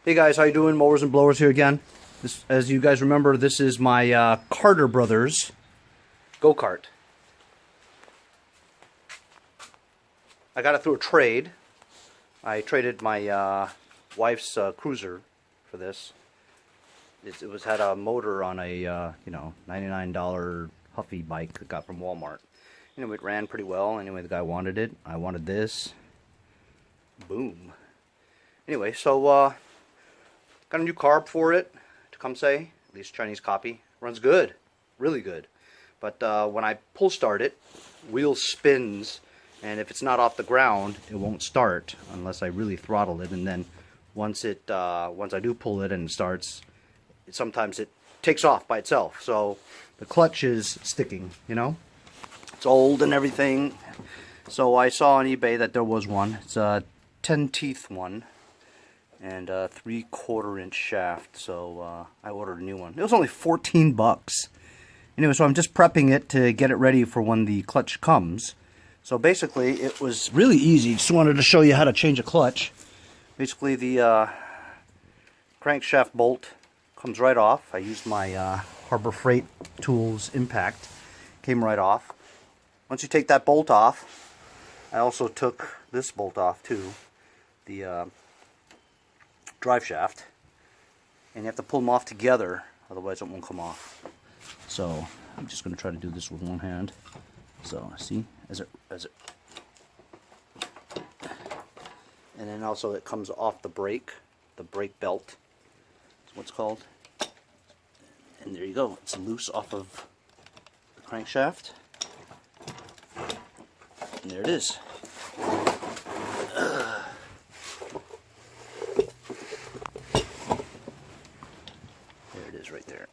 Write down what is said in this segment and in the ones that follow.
Hey guys, how you doing? Mowers and Blowers here again. This, as you guys remember, this is my Carter Brothers go-kart. I got it through a trade. I traded my wife's cruiser for this. It had a motor on a $99 Huffy bike I got from Walmart. Anyway, it ran pretty well. Anyway, the guy wanted it. I wanted this. Boom. Anyway, so got a new carb for it, Tecumseh, at least Chinese copy. Runs good, really good. But when I pull start it, wheel spins, and if it's not off the ground, it won't start unless I really throttle it. And then once I do pull it and it starts, sometimes it takes off by itself. So the clutch is sticking, you know. It's old and everything. So I saw on eBay that there was one. It's a 10-teeth one. And a 3/4 inch shaft, so I ordered a new one. It was only 14 bucks. Anyway, so I'm just prepping it to get it ready for when the clutch comes. So basically, it was really easy. Just wanted to show you how to change a clutch. Basically, the crankshaft bolt comes right off. I used my Harbor Freight Tools Impact. Came right off. Once you take that bolt off, I also took this bolt off too. The drive shaft, and you have to pull them off together, otherwise it won't come off. So I'm just going to try to do this with one hand. So see, as it and then also it comes off the brake belt is what's called, and there you go, it's loose off of the crankshaft, and there it is. Right there.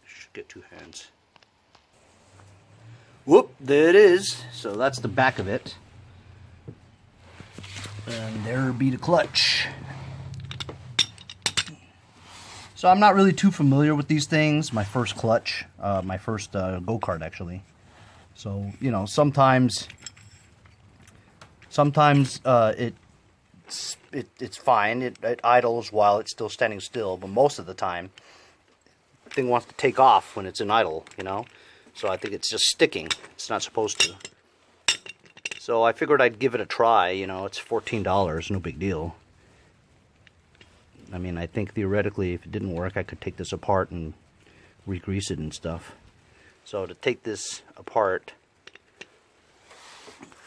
Should get two hands. Whoop, there it is. So that's the back of it. And there be the clutch. So I'm not really too familiar with these things. My first clutch, my first go-kart actually. So, you know, sometimes it's fine. It idles while it's still standing still, but most of the time, the thing wants to take off when it's in idle, you know. So I think it's just sticking. It's not supposed to. So I figured I'd give it a try. You know, it's $14, no big deal. I mean, I think theoretically, if it didn't work, I could take this apart and re-grease it and stuff. So to take this apart,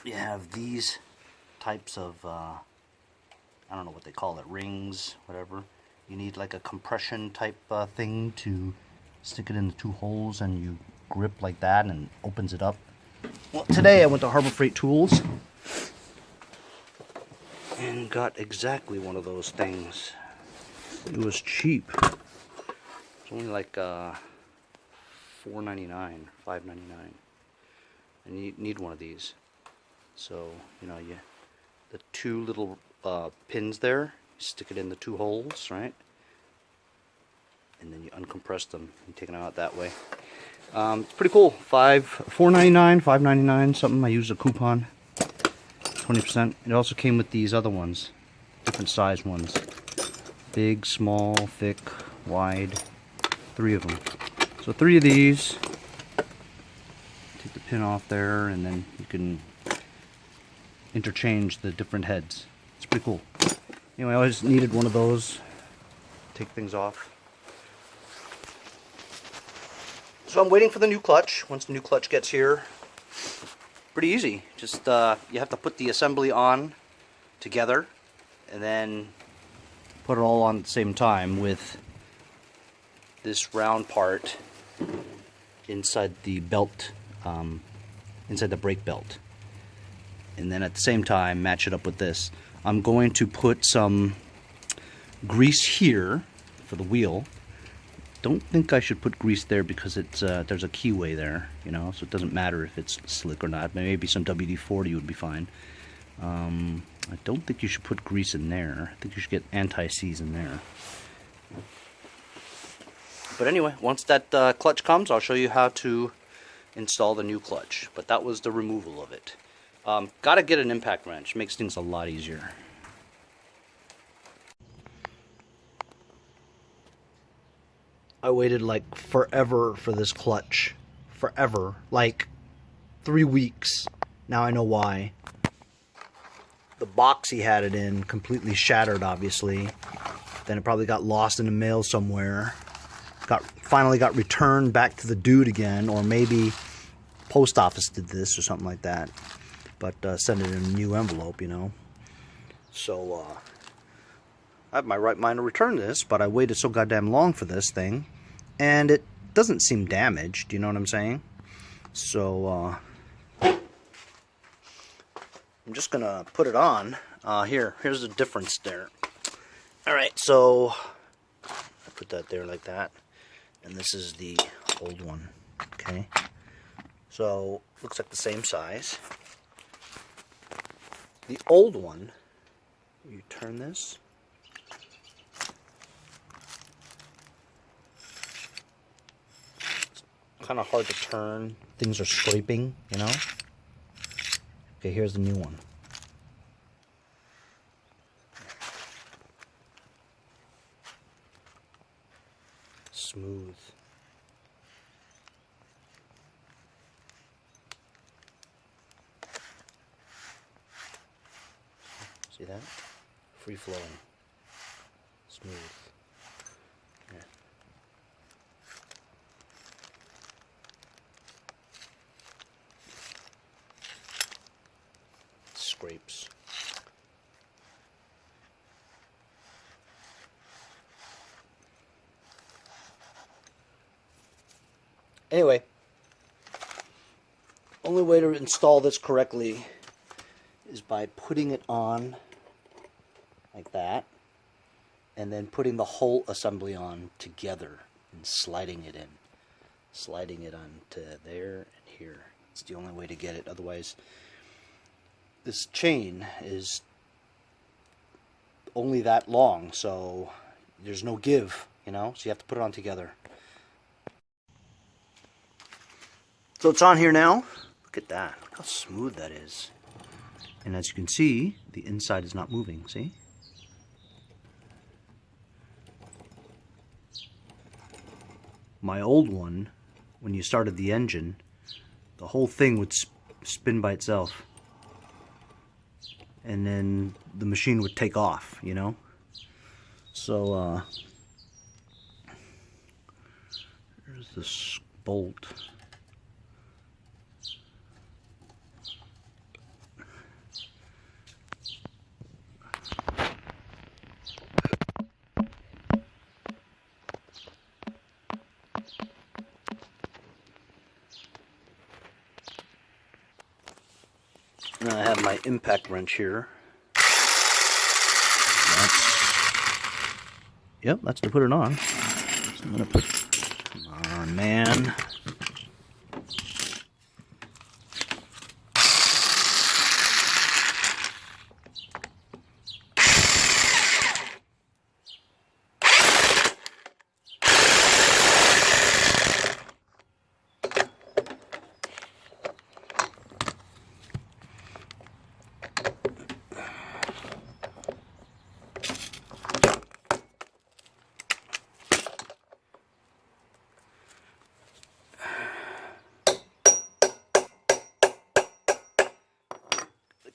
you have these types of, I don't know what they call it, rings, whatever. You need like a compression type thing to stick it in the two holes, and you grip like that and it opens it up. Well, today I went to Harbor Freight Tools and got exactly one of those things. It was cheap. It's only like $4.99, $5.99, and you need one of these. So you know, the two little pins there, you stick it in the two holes, right? And then you uncompress them and take them out that way. It's pretty cool. $4.99, $5.99, something. I used a coupon, 20%. It also came with these other ones, different size ones, big, small, thick, wide. 3 of them. So 3 of these. Take the pin off there, and then you can interchange the different heads. It's pretty cool. Anyway, I always needed one of those. Take things off. So I'm waiting for the new clutch. Once the new clutch gets here, pretty easy. Just you have to put the assembly on together, and then put it all on at the same time with this round part inside the belt, inside the brake belt, and then at the same time match it up with this. I'm going to put some grease here for the wheel. Don't think I should put grease there because it's there's a keyway there, you know, so it doesn't matter if it's slick or not. Maybe some WD-40 would be fine. I don't think you should put grease in there. I think you should get anti-seize in there. But anyway, once that clutch comes, I'll show you how to install the new clutch. But that was the removal of it. Got to get an impact wrench. Makes things a lot easier. I waited like forever for this clutch. Forever. Like 3 weeks. Now I know why. The box he had it in completely shattered, obviously. Then it probably got lost in the mail somewhere. Finally got returned back to the dude again, or maybe post office did this or something like that. But send it in a new envelope, you know. So I have my right mind to return this, but I waited so goddamn long for this thing, and it doesn't seem damaged. You know what I'm saying? So I'm just gonna put it on. Here's the difference there. All right, so I put that there like that, and this is the old one. Okay, so looks like the same size. The old one, you turn this. It's kind of hard to turn. Things are scraping, you know. Okay, here's the new one. Smooth. See that? Free flowing. Smooth. Yeah. Scrapes. Anyway, only way to install this correctly is by putting it on like that, and then putting the whole assembly on together and sliding it in. Sliding it onto there and here. It's the only way to get it. Otherwise, this chain is only that long, so there's no give, you know? So you have to put it on together. So it's on here now. Look at that. Look how smooth that is. And as you can see, the inside is not moving. See? My old one, when you started the engine, the whole thing would spin by itself. And then the machine would take off, you know? So, here's this bolt. And I have my impact wrench here. That's to put it on. So I'm gonna put. Come on, man.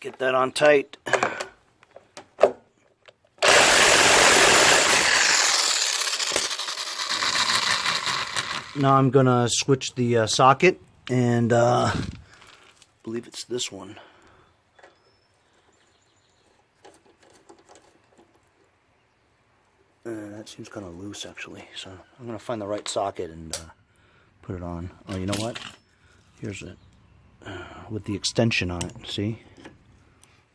Get that on tight. Now I'm gonna switch the socket, and I believe it's this one. That seems kind of loose actually, so I'm gonna find the right socket and put it on. Oh, you know what? Here's it with the extension on it. See?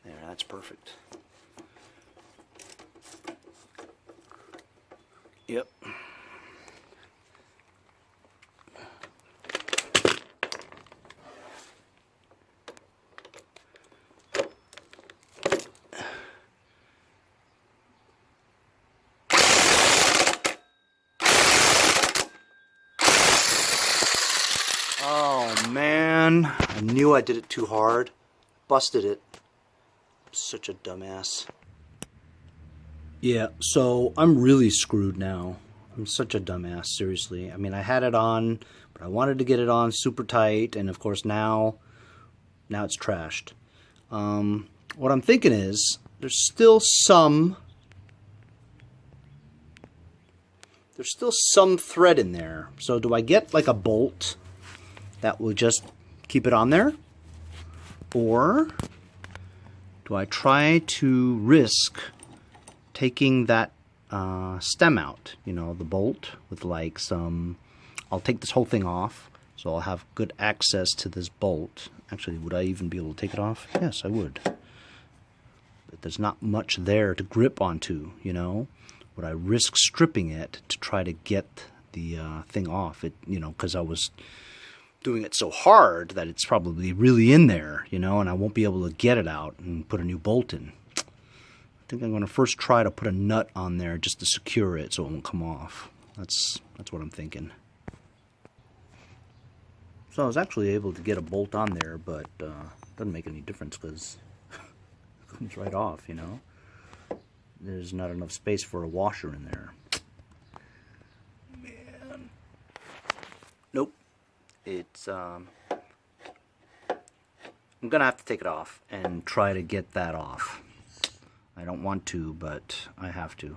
There, that's perfect. Yep. Oh man. man. I knew I did it too hard. Busted it. Such a dumbass. Yeah, so I'm really screwed now. I'm such a dumbass, seriously. I mean, I had it on, but I wanted to get it on super tight, and of course now it's trashed. What I'm thinking is, there's still some thread in there. So do I get like a bolt that will just keep it on there? Or do I try to risk taking that stem out, you know, the bolt with like some, I'll take this whole thing off, so I'll have good access to this bolt. Actually, would I even be able to take it off? Yes, I would. But there's not much there to grip onto, you know. Would I risk stripping it to try to get the thing off? It, you know, because I was doing it so hard that it's probably really in there, you know, and I won't be able to get it out and put a new bolt in. I think I'm going to first try to put a nut on there just to secure it so it won't come off. That's what I'm thinking. So I was actually able to get a bolt on there, but it doesn't make any difference because it comes right off, you know. There's not enough space for a washer in there. Man. Nope. It's, I'm going to have to take it off and try to get that off. I don't want to, but I have to.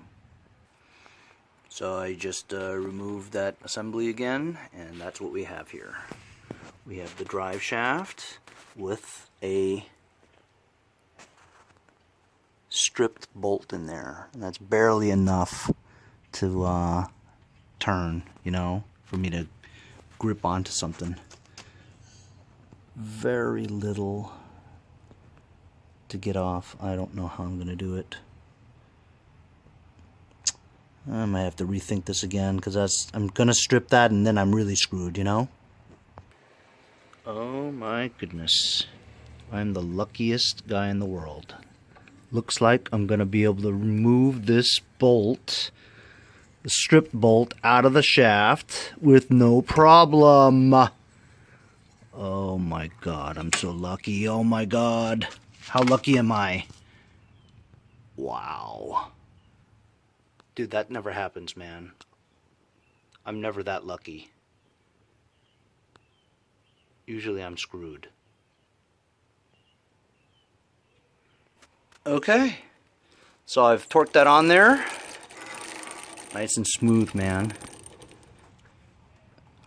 So I just removed that assembly again, and that's what we have here. We have the drive shaft with a stripped bolt in there, and that's barely enough to turn, you know, for me to grip onto something. Very little to get off. I don't know how I'm going to do it. I might have to rethink this again, because I'm going to strip that and then I'm really screwed, you know? Oh my goodness. I'm the luckiest guy in the world. Looks like I'm going to be able to remove this bolt, the stripped bolt, out of the shaft with no problem. Oh my god, I'm so lucky. Oh my god. How lucky am I? Wow. Dude, that never happens, man. I'm never that lucky. Usually I'm screwed. Okay. So I've torqued that on there. Nice and smooth, man.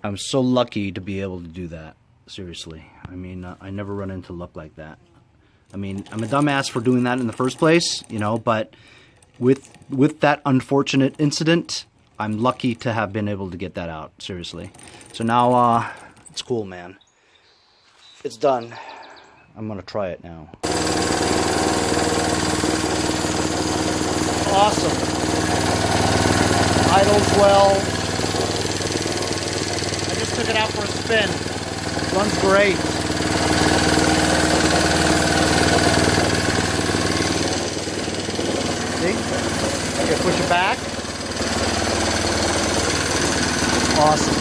I'm so lucky to be able to do that. Seriously. I mean, I never run into luck like that. I mean, I'm a dumbass for doing that in the first place, you know, but with that unfortunate incident, I'm lucky to have been able to get that out, seriously. So now, it's cool, man. It's done. I'm gonna try it now. Awesome. Idles well. I just took it out for a spin. Runs great. See? You push it back. Awesome.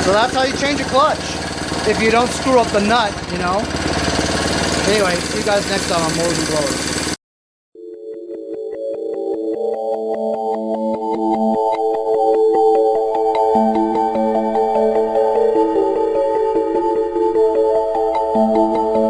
So that's how you change a clutch. If you don't screw up the nut, you know. Anyway, see you guys next time on Mowers and Blowers.